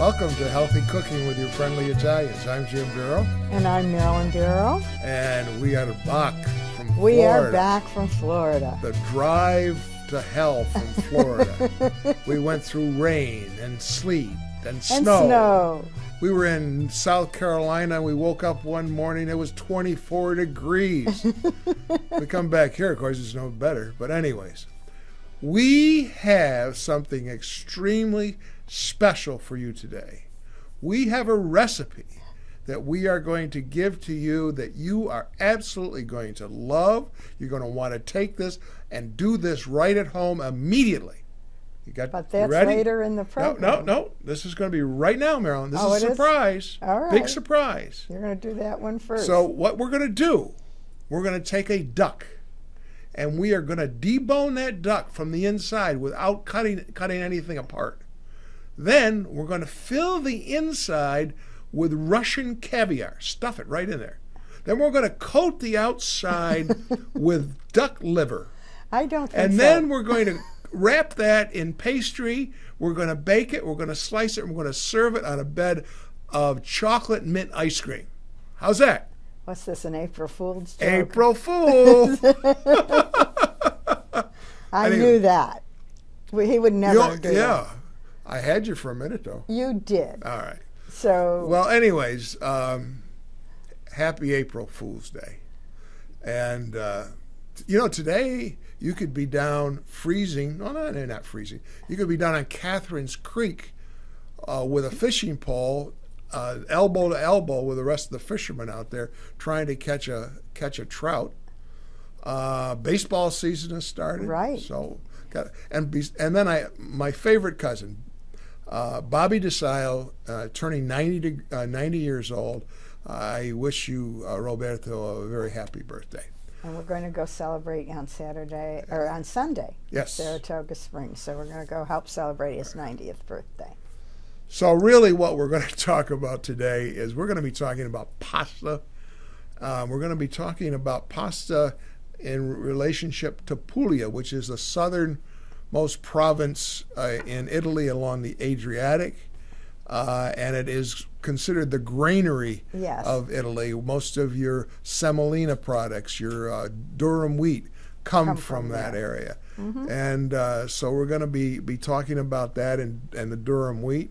Welcome to Healthy Cooking with your friendly Italians. I'm Jim Bero. And I'm Marilyn Bero. And we are back from Florida. We are back from Florida. The drive to hell from Florida. We went through rain and sleet and snow. We were in South Carolina. We woke up one morning, it was 24 degrees. We come back here, of course, it's no better. But anyways, we have something extremely special for you today. We have a recipe that we are going to give to you that you are absolutely going to love. You're going to want to take this and do this right at home immediately. But that's later in the program. No. This is going to be right now, Marilyn. This is a surprise. All right. Big surprise. You're going to do that one first. So what we're going to do, we're going to take a duck, and we are going to debone that duck from the inside without cutting anything apart. Then we're going to fill the inside with Russian caviar. Stuff it right in there. Then we're going to coat the outside with duck liver. I don't think so. And then we're going to wrap that in pastry. We're going to bake it. We're going to slice it. And we're going to serve it on a bed of chocolate mint ice cream. How's that? What's this, an April Fool's joke? April Fool. I knew that. He would never do that. Yeah. I had you for a minute, though. You did. All right. So. Well, anyways, happy April Fool's Day. And, today you could be down freezing. No, not freezing. You could be down on Catherine's Creek with a fishing pole, elbow to elbow with the rest of the fishermen out there trying to catch a trout. Baseball season has started. Right. So, and then my favorite cousin, Bobby DeSaio, turning 90 years old. I wish you, Roberto, a very happy birthday. And we're going to go celebrate on Saturday, or on Sunday, yes, Saratoga Springs. So we're going to go help celebrate his 90th birthday. So really what we're going to talk about today is we're going to be talking about pasta. We're going to be talking about pasta in relationship to Puglia, which is the southernmost province in Italy along the Adriatic. And it is considered the granary of Italy. Most of your semolina products, your durum wheat, come from that area. Mm-hmm. And so we're going to be talking about that and the durum wheat.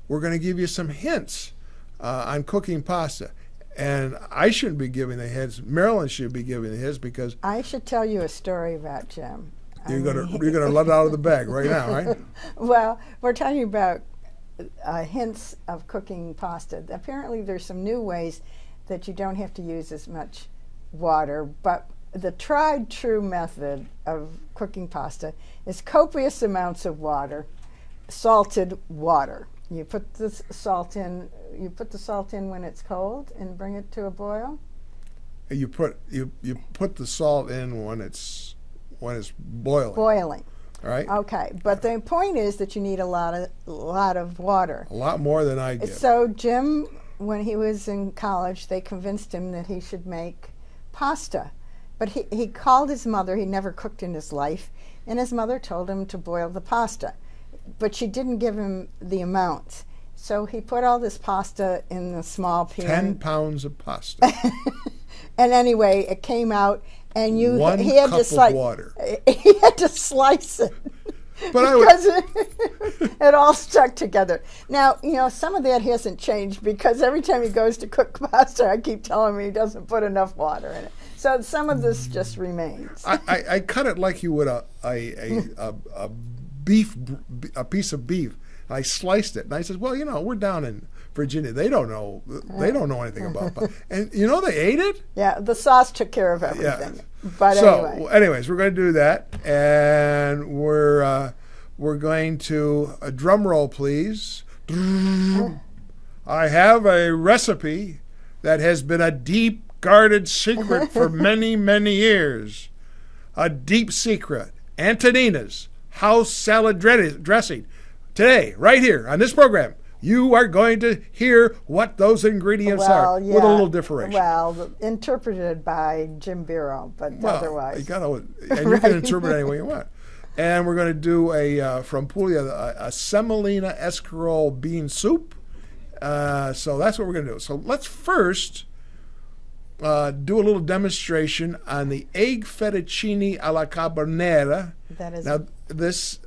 We're going to give you some hints on cooking pasta. And I shouldn't be giving the hints. Marilyn should be giving the hints because I should tell you a story about Jim. You're gonna let it out of the bag right now, right? Well, we're talking about hints of cooking pasta. Apparently, there's some new ways that you don't have to use as much water, but the tried true method of cooking pasta is copious amounts of water, salted water. You put the salt in. You put the salt in when it's cold and bring it to a boil. You put the salt in when it's boiling. Boiling. All right. Okay, but the point is that you need a lot of water. A lot more than I did. So Jim, when he was in college, they convinced him that he should make pasta. But he called his mother. He never cooked in his life, and his mother told him to boil the pasta. But she didn't give him the amount. So he put all this pasta in the small pan. 10 pounds of pasta. And anyway, it came out, and he had cup to of water. He had to slice it. But because it all stuck together. Now, some of that hasn't changed because every time he goes to cook pasta, I keep telling him he doesn't put enough water in it. So some of this just remains. I cut it like you would a piece of beef. I sliced it, and I said, "Well, we're down in Virginia. They don't know anything about pasta." And they ate it. Yeah, the sauce took care of everything. Yeah. But anyways, we're going to do that, and we're going to a drum roll, please. I have a recipe that has been a deep guarded secret for many, many years. A deep secret. Antonina's house salad dressing. Today, right here on this program, you are going to hear what those ingredients are with a little differentiation. Well, interpreted by Jim Bero, but otherwise. And you can interpret any way you want. And we're going to do from Puglia, a semolina escarole bean soup. So that's what we're going to do. So let's first do a little demonstration on the egg fettuccine alla carbonara. That is now this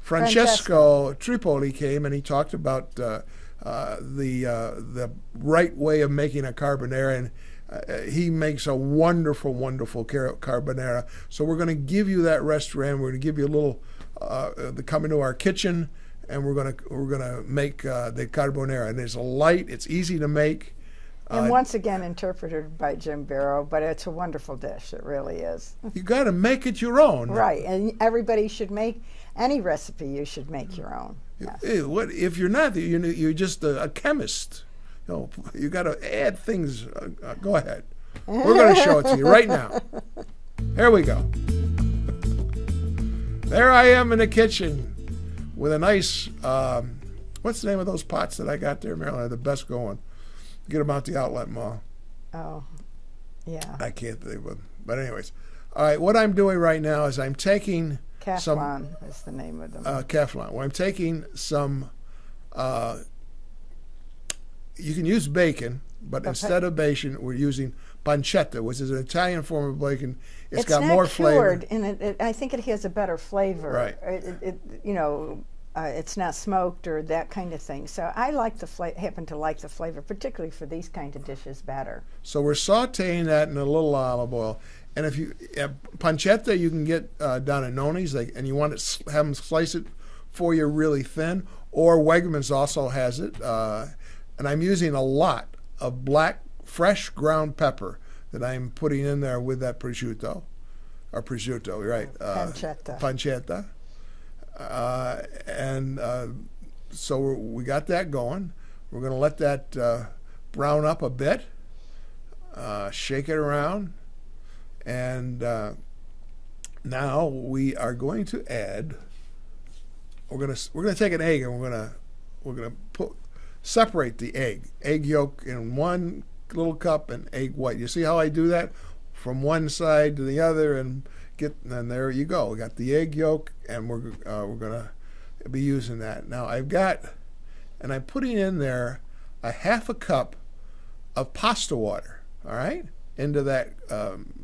Francesco Tripoli came and he talked about the right way of making a carbonara, and he makes a wonderful, wonderful carbonara. So we're going to give you that restaurant. We're going to give you a little come into our kitchen, and we're gonna make the carbonara. And it's light. It's easy to make. And once again, interpreted by Jim Bero, but it's a wonderful dish. It really is. You got to make it your own. Right, and everybody should make any recipe. You should make your own. Yes. What if you're not? You're just a chemist. You got to add things. Go ahead. We're going to show it to you right now. Here we go. There I am in the kitchen with a nice. What's the name of those pots that I got there, Marilyn? They're the best going. Get them out the outlet mall. Oh, yeah. I can't think of them. But anyways, all right. What I'm doing right now is I'm taking Keflan is the name of them. Keflan. Well, I'm taking some. You can use bacon, but instead of bacon, we're using pancetta, which is an Italian form of bacon. It's got more flavor. And I think it has a better flavor. Right. It's not smoked or that kind of thing. So I like happen to like the flavor, particularly for these kind of dishes, better. So we're sautéing that in a little olive oil. And if you pancetta, you can get down at Noni's, and you want to have them slice it for you really thin. Or Wegmans also has it. And I'm using a lot of black, fresh ground pepper that I'm putting in there with that prosciutto. Or prosciutto, right? Pancetta. So we got that going. We're going to let that brown up a bit, shake it around, and now we are going to add. We're going to take an egg and we're going to separate the egg yolk in one little cup and egg white. You see how I do that from one side to the other and there you go. We got the egg yolk, and we're gonna be using that. Now I'm putting in there a half a cup of pasta water. All right, into that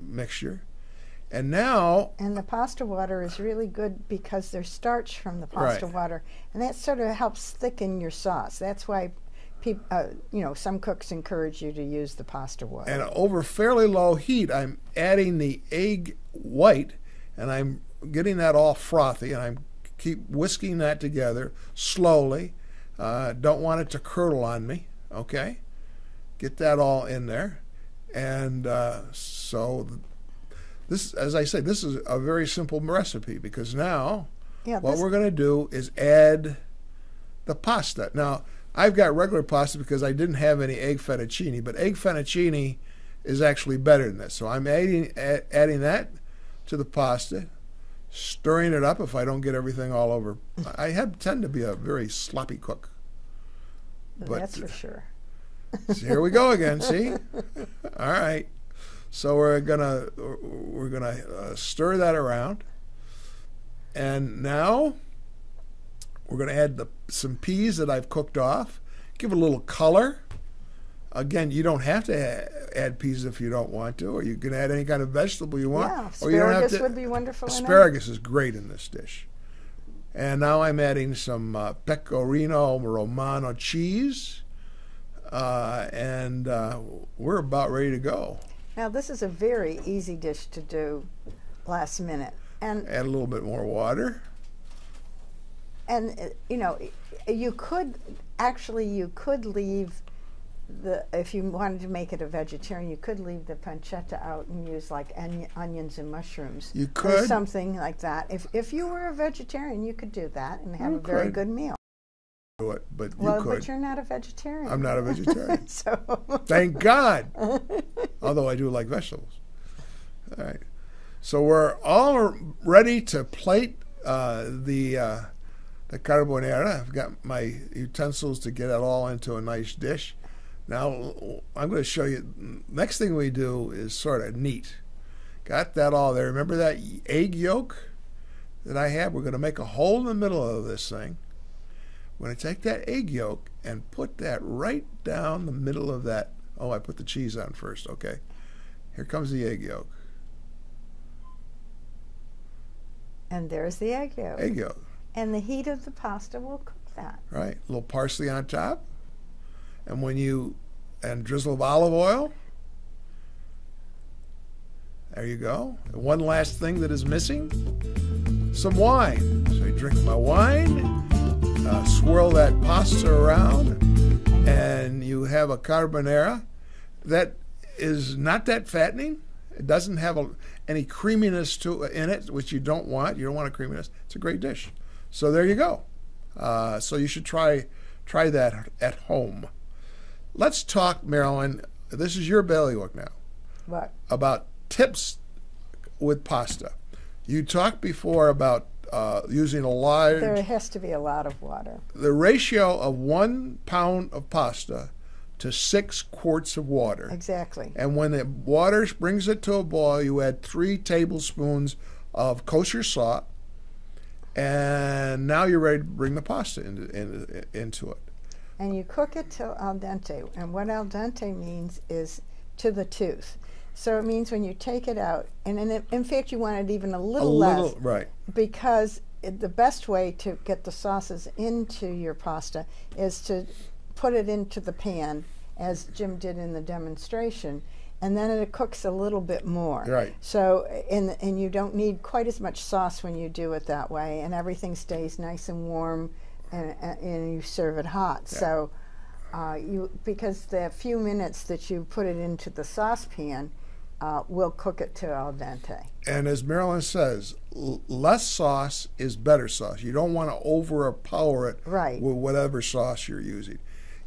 mixture, and now. And the pasta water is really good because there's starch from the pasta water, and that sort of helps thicken your sauce. That's why some cooks encourage you to use the pasta water. And over fairly low heat, I'm adding the egg white, and I'm getting that all frothy, and I keep whisking that together slowly. Don't want it to curdle on me, okay? Get that all in there. And so this, as I say, this is a very simple recipe, because now what we're going to do is add the pasta. Now, I've got regular pasta because I didn't have any egg fettuccine, but egg fettuccine is actually better than this. So I'm adding that to the pasta, stirring it up if I don't get everything all over. I tend to be a very sloppy cook. But, that's for sure. So here we go again. See, all right. So we're gonna stir that around, and now we're going to add some peas that I've cooked off. Give it a little color. Again, you don't have to add peas if you don't want to, or you can add any kind of vegetable you want. Yeah, or you don't have to, would be wonderful. Asparagus is great in this dish. And now I'm adding some pecorino Romano cheese, and we're about ready to go. Now this is a very easy dish to do last minute. And add a little bit more water. And you could leave if you wanted to make it a vegetarian, you could leave the pancetta out and use like onions and mushrooms. You could. Or something like that. If you were a vegetarian, you could do that and have a very good meal. Do it, but you could. But you're not a vegetarian. I'm not a vegetarian. So thank God. Although I do like vegetables. All right. So we're all ready to plate the carbonara. I've got my utensils to get it all into a nice dish. Now I'm going to show you. Next thing we do is sort of neat. Got that all there. Remember that egg yolk that I have? We're going to make a hole in the middle of this thing. We're going to take that egg yolk and put that right down the middle of that. Oh, I put the cheese on first. Okay. Here comes the egg yolk. And there's the egg yolk. Egg yolk. And the heat of the pasta will cook that. Right. A little parsley on top. And and drizzle of olive oil. There you go. And one last thing that is missing, some wine. So you drink my wine, swirl that pasta around, and you have a carbonara that is not that fattening. It doesn't have any creaminess in it, which you don't want. You don't want a creaminess. It's a great dish. So there you go. So you should try that at home. Let's talk, Marilyn. This is your bailiwick now. What? About tips with pasta. You talked before about using a large... There has to be a lot of water. The ratio of 1 pound of pasta to 6 quarts of water. Exactly. And when the water brings it to a boil, you add 3 tablespoons of kosher salt, and now you're ready to bring the pasta into it. And you cook it till al dente. And what al dente means is to the tooth. So it means when you take it out, and in fact you want it even a little less. Right. Because the best way to get the sauces into your pasta is to put it into the pan, as Jim did in the demonstration, and then it cooks a little bit more. Right. So, and you don't need quite as much sauce when you do it that way, and everything stays nice and warm, and you serve it hot. Yeah. So, because the few minutes that you put it into the saucepan will cook it to al dente. And as Marilyn says, less sauce is better sauce. You don't want to overpower it with whatever sauce you're using.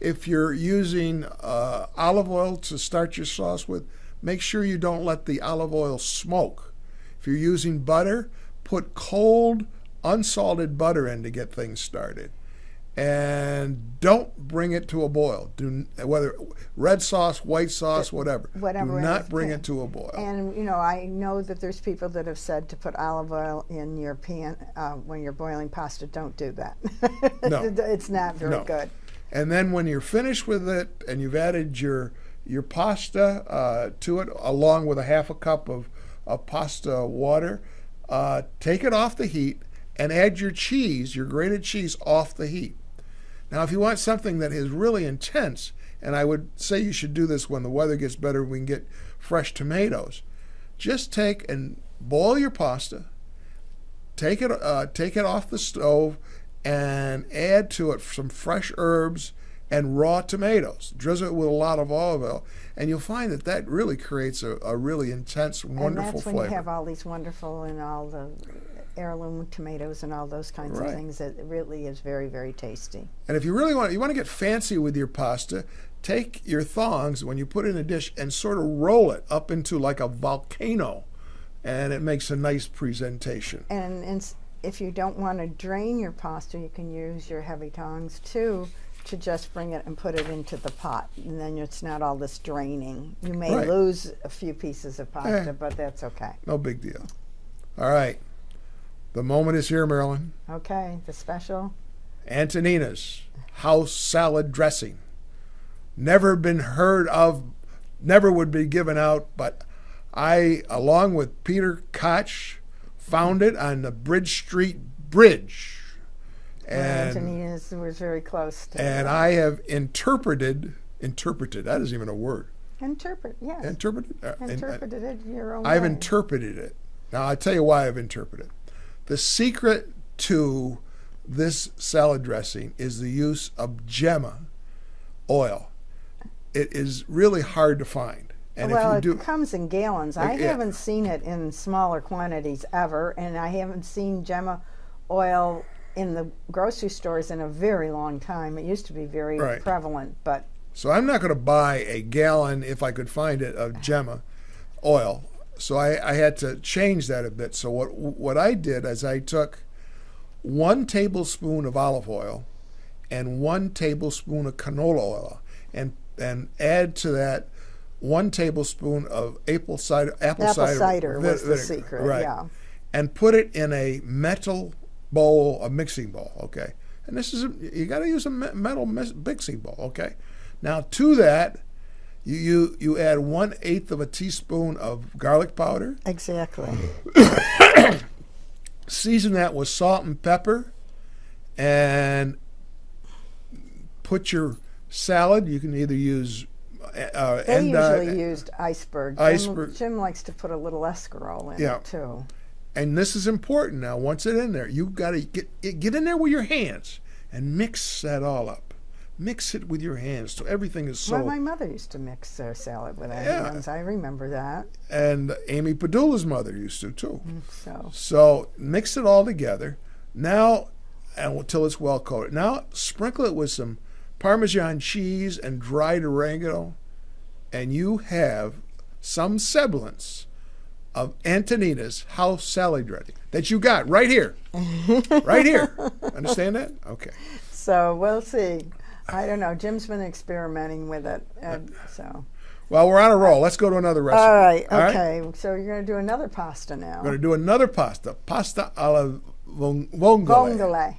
If you're using olive oil to start your sauce with, make sure you don't let the olive oil smoke. If you're using butter, put cold, unsalted butter in to get things started. And don't bring it to a boil. Whether red sauce, white sauce, whatever. Do not bring it to a boil. And I know that there's people that have said to put olive oil in your pan when you're boiling pasta. Don't do that. No. It's not very good. And then when you're finished with it and you've added your pasta to it, along with a half a cup of pasta water, take it off the heat and add your cheese, your grated cheese, off the heat. Now, if you want something that is really intense, and I would say you should do this when the weather gets better, we can get fresh tomatoes. Just take and boil your pasta, take it off the stove, and add to it some fresh herbs and raw tomatoes. Drizzle it with a lot of olive oil, and you'll find that really creates a really intense, wonderful flavor. And that's when you have all these wonderful and all the heirloom tomatoes and all those kinds of things. It really is very, very tasty. And if you really want to get fancy with your pasta, take your thongs when you put it in a dish and sort of roll it up into like a volcano, and it makes a nice presentation. And if you don't want to drain your pasta, you can use your heavy tongs too to just bring it and put it into the pot, and then it's not all this draining. You may lose a few pieces of pasta, but that's okay. No big deal. All right. The moment is here, Marilyn. Okay, the special. Antonina's house salad dressing. Never been heard of, never would be given out, but I, along with Peter Koch, found it on the Bridge Street Bridge. And Antonina's was very close to And I have interpreted, that isn't even a word. Interpreted it your own way. I've interpreted it. Now, I'll tell you why I've interpreted it. The secret to this salad dressing is the use of Gemma oil. It is really hard to find. And it comes in gallons. I haven't seen it in smaller quantities ever, and I haven't seen Gemma oil in the grocery stores in a very long time. It used to be very prevalent, but... So I'm not going to buy a gallon, if I could find it, of Gemma oil. So I had to change that a bit. So what I did is I took 1 tablespoon of olive oil and 1 tablespoon of canola oil and add to that 1 tablespoon of apple cider was the secret, right? Yeah. And put it in a metal bowl, a mixing bowl, okay? And this is you got to use a metal mixing bowl, okay? Now to that, you add 1/8 of a teaspoon of garlic powder. Exactly. Season that with salt and pepper, and put your salad. You can either use they usually used iceberg. Iceberg. Jim likes to put a little escarole in it too. And this is important now. Once it's in there, you've got to get in there with your hands and mix that all up. Mix it with your hands so everything is so. Well, my mother used to mix her salad with her hands. I remember that. And Amy Padula's mother used to too. So mix it all together. Now, until it's well coated. Now sprinkle it with some Parmesan cheese and dried oregano, and you have some semblance of Antonina's house salad dressing that you got right here. Right here. Understand that? Okay. So we'll see. I don't know. Jim's been experimenting with it. So. Well, we're on a roll. Let's go to another recipe. All right. Okay. Right? So you're going to do another pasta now. We're going to do another pasta. Pasta alla vongole.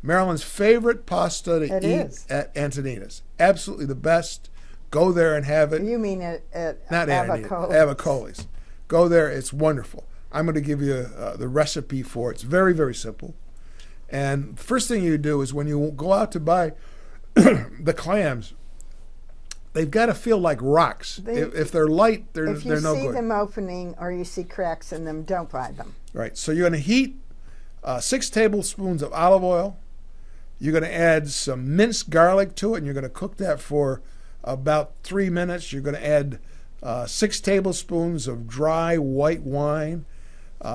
Marilyn's favorite pasta to eat at Antonina's. Absolutely the best. Go there and have it. You mean at not Avicoli's. Go there. It's wonderful. I'm going to give you the recipe for it. It's very, very simple. And the first thing you do is when you go out to buy the clams, they've got to feel like rocks. If they're light, they're no good. If you see them opening or you see cracks in them, don't buy them. Right. So you're going to heat 6 tablespoons of olive oil. You're going to add some minced garlic to it, and you're going to cook that for about 3 minutes. You're going to add 6 tablespoons of dry white wine,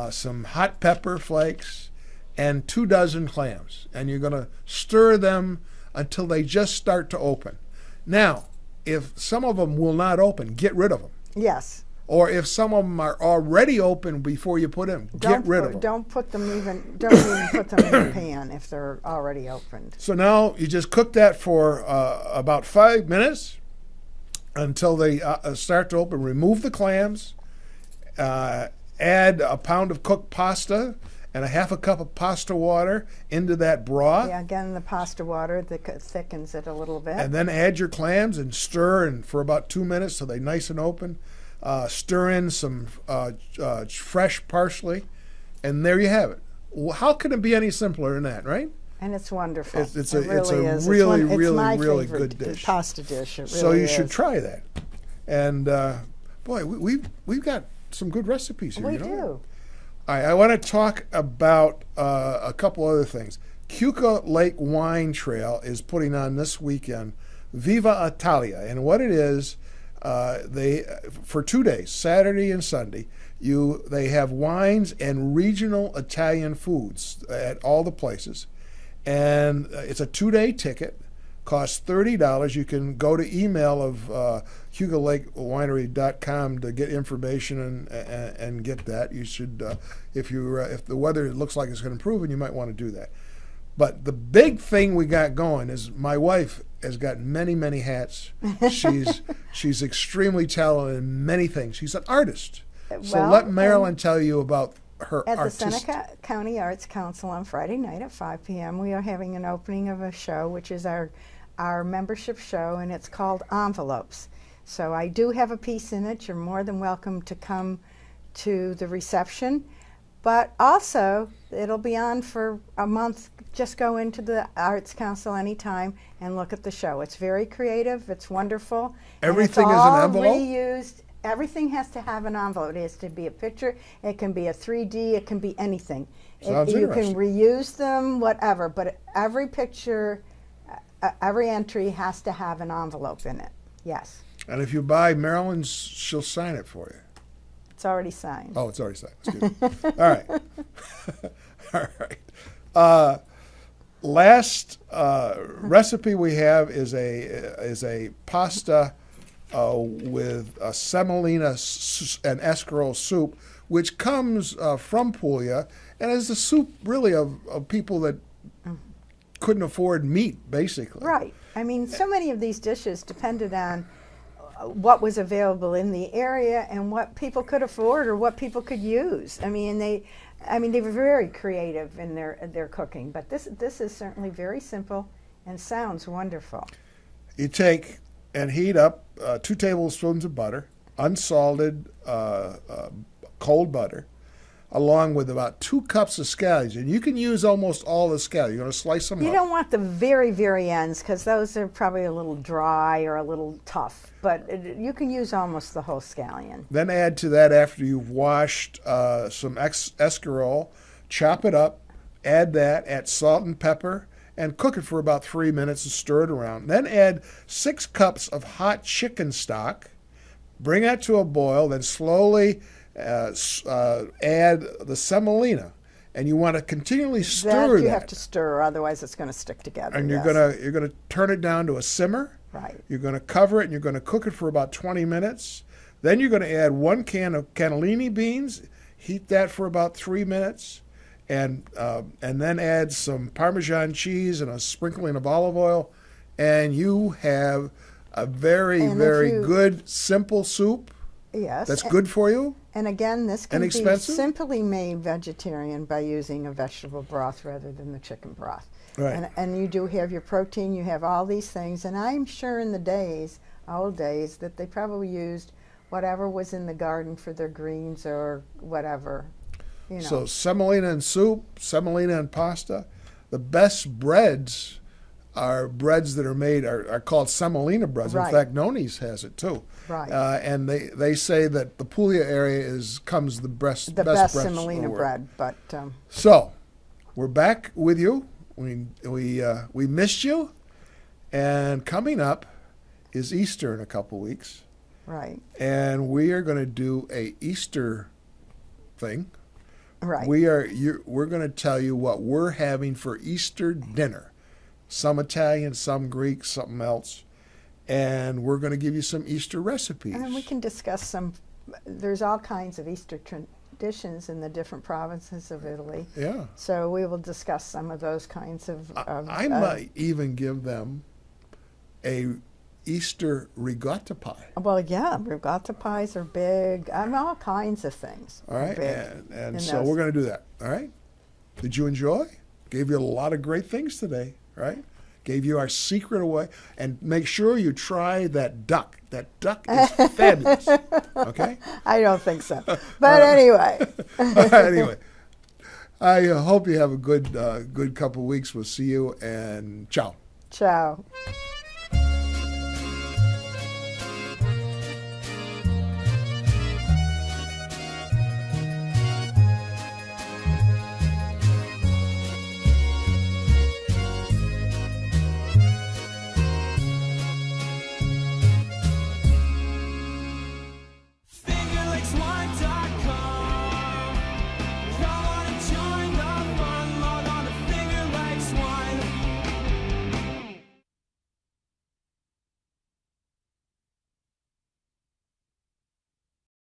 some hot pepper flakes, and 2 dozen clams. And you're going to stir them until they just start to open. Now, if some of them will not open, get rid of them. Yes. Or if some of them are already open before you put them, get rid of them. Don't put them don't even put them in the pan if they're already opened. So now you just cook that for about 5 minutes until they start to open. Remove the clams. Add a pound of cooked pasta and a 1/2 cup of pasta water into that broth. Yeah, again, the pasta water thickens it a little bit. And then add your clams and stir for about 2 minutes so they're nice and open. Stir in some fresh parsley, and there you have it. Well, how can it be any simpler than that, right? And it's wonderful. It's a really good dish. Pasta dish. It really so you should try that. And boy, we've got some good recipes here. We do. All right, I want to talk about a couple other things. Keuka Lake Wine Trail is putting on this weekend Viva Italia, and what it is. They for 2 days, Saturday and Sunday, they have wines and regional Italian foods at all the places, and it's a 2-day ticket. Costs $30. You can go to email of KeukaLakeWinery.com to get information and get that. You should if the weather looks like it's going to improve, and you might want to do that. But the big thing we got going is my wife has got many, many hats. She's extremely talented in many things. She's an artist. So let Marilyn tell you about her At the Seneca County Arts Council on Friday night at 5 p.m., we are having an opening of a show, which is our membership show, and it's called Envelopes. So I do have a piece in it. You're more than welcome to come to the reception. But also, it'll be on for a month. Just go into the Arts Council anytime and look at the show. It's very creative. It's wonderful. Everything is an envelope? Reused. Everything has to have an envelope. It has to be a picture. It can be a 3D. It can be anything. Sounds you can reuse them, whatever. But every picture, every entry has to have an envelope in it. Yes. And if you buy Marilyn's, she'll sign it for you. It's already signed. Oh, it's already signed. Excuse me. All right. All right. Last recipe we have is a pasta with a semolina and escarole soup, which comes from Puglia, and is the soup really of people that couldn't afford meat, basically. Right. I mean, so many of these dishes depended on what was available in the area and what people could afford or what people could use. I mean, they were very creative in their cooking, but this is certainly very simple and sounds wonderful. You take and heat up 2 tablespoons of butter, unsalted cold butter, along with about 2 cups of scallions. And you can use almost all the scallions. You're going to slice them up. You don't want the very, very ends because those are probably a little dry or a little tough. But you can use almost the whole scallion. Then add to that, after you've washed some escarole, chop it up, add that, add salt and pepper, and cook it for about 3 minutes and stir it around. Then add 6 cups of hot chicken stock. Bring that to a boil, then slowly add the semolina, and you want to continually stir that. You have to stir, otherwise it's going to stick together. And you're going to turn it down to a simmer. Right. You're going to cover it, and you're going to cook it for about 20 minutes. Then you're going to add 1 can of cannellini beans, heat that for about 3 minutes, and then add some Parmesan cheese and a sprinkling of olive oil, and you have a very, very good, simple soup. Yes. That's good for you. And again, this can be simply made vegetarian by using a vegetable broth rather than the chicken broth. Right. And you do have your protein, you have all these things, and I'm sure in the old days, that they probably used whatever was in the garden for their greens or whatever. You know. So semolina and soup, semolina and pasta. The best breads are breads that are made, are called semolina breads. Right. In fact, Noni's has it too. Right. And they say that the Puglia area comes the best semolina bread. But so we're back with you. We missed you, and coming up is Easter in a couple weeks. Right. And we are going to do a Easter thing. Right. We're going to tell you what we're having for Easter dinner. Some Italian, some Greek, something else. And we're going to give you some Easter recipes. And we can discuss there's all kinds of Easter traditions in the different provinces of Italy. Yeah. So we will discuss some of those kinds of... I might even give them a Easter ricotta pie. Well, yeah, ricotta pies are big. All kinds of things. All right. And so we're going to do that. All right. Did you enjoy? Gave you a lot of great things today. Right? Gave you our secret away. And make sure you try that duck. That duck is fabulous. Okay? I don't think so. But anyway. Anyway. I hope you have a good couple weeks. We'll see you, and ciao. Ciao.